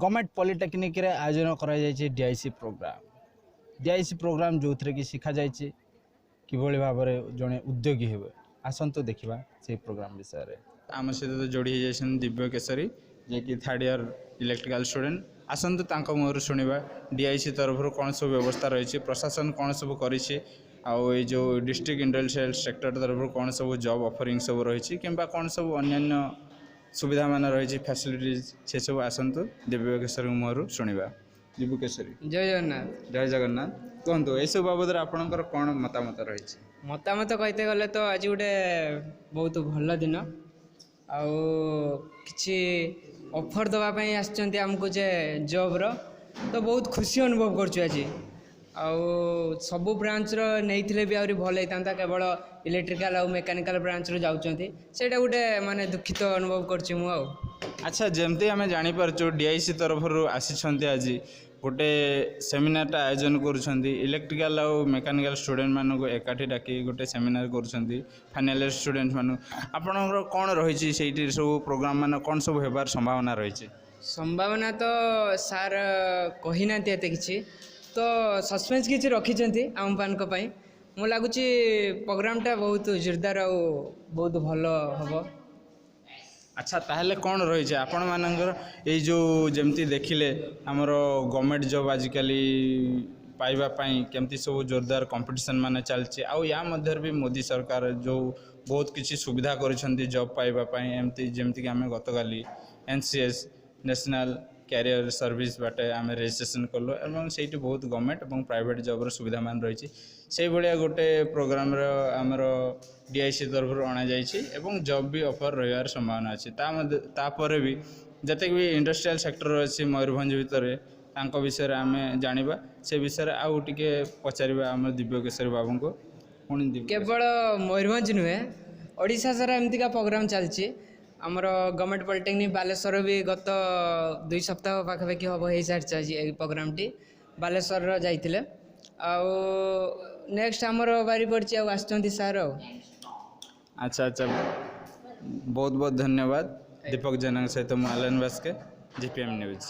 Government polytechnic रे आयोजन करा डीआईसी प्रोग्राम डीआईसी प्रोग्राम जो थे कि शिखा जाए कि भाव में जड़े उद्योगी हे आसतु देखा से प्रोग्राम विषय आम सहित जोड़ी दिव्य केसरी जे कि थर्ड ईयर इलेक्ट्रिकल स्टूडेंट आसतु मुहर शुणा डीआईसी तरफ कौन सब व्यवस्था रही प्रशासन कौन सब कर जो डिस्ट्रिक्ट इंडस्ट्रियल सेक्टर तरफ कौन सब जॉब ऑफरिंग सब रही कि कौन सब अन्य सुविधा मान रही फैसिलिटीज से सब आसतु दिव्य केसरी मुहर शुणा दिव्य केसरी जय जगन्नाथ। जय जगन्नाथ कहतु यू बाबद आपंकर कौन मतामत रही मतामत कहते गले तो आज गोटे बहुत भल दिन आउ किसी ऑफर दवाई आमको जे जॉब रो तो बहुत खुशी अनुभव करछु आज आउ सबू ब्रांच रो नहीं भी आहरी भल होता केवल इलेक्ट्रिकल आउ मेकानिकल ब्रांच रो जाउचंती सेटा गोटे माने दुखित अनुभव करछु मु आउ। अच्छा जमती आम जापर डीआईसी तरफ आसी आज गोटे सेमिनार आयोजन करुँच इलेक्ट्रिकल आउ मेकानिकल स्टूडेंट मानक एकाठी डाकी गोटे सेमिनार करुँच फाइनल ईयर स्टूडेंट मान आपणकर कौन रही सब प्रोग्राम मान कौन सब होबार संभावना रही संभावना तो सार कही ना कि तो सस्पेंस किसी रखी आम पानक मो लगुच प्रोग्रामटा बहुत जोरदार आ बहुत भल हम। अच्छा ताहले कौन रही आपण मानकर ये जो जमती देखिले आमर गवर्नमेंट जॉब आजिकल पाइबापी केमती सब जोरदार कंपटीशन मान चलती आउ या मध्य भी मोदी सरकार जो बहुत किसी सुविधा कर जॉब पाइबापी एमती जमती आम गतकाली एनसीएस नेशनल कैरियर सर्विस बाटे आम रजिस्ट्रेशन कलु और से बहुत गवर्नमेंट और प्राइवेट जॉबर सुविधा मान रही से भाया गोटे प्रोग्राम आमर डीआईसी तरफ अणा जाइए जॉब भी ऑफर रही संभावना अच्छी तापर भी जते भी इंडस्ट्रियल सेक्टर अच्छी मयूरभंज भितर विषय आम जाना से विषय आउ टे पचार आम दिव्य केसरी बाबू को पुणी केवल मयूरभंज नुहे ओडिशा सारा एमती का प्रोग्राम चलती आमर गवर्नमेंट पॉलिटेक्निक बालेश्वर भी गत 2 सप्ताह पाखापाखि हम हो सारी प्रोग्राम टी बालेश्वर जाइए आउ नेक्स्ट आमर बारी पड़ी आसुँच सार। अच्छा अच्छा बहुत बहुत धन्यवाद दीपक जेना सहित मुझे आलन बास्के जीपीएम न्यूज।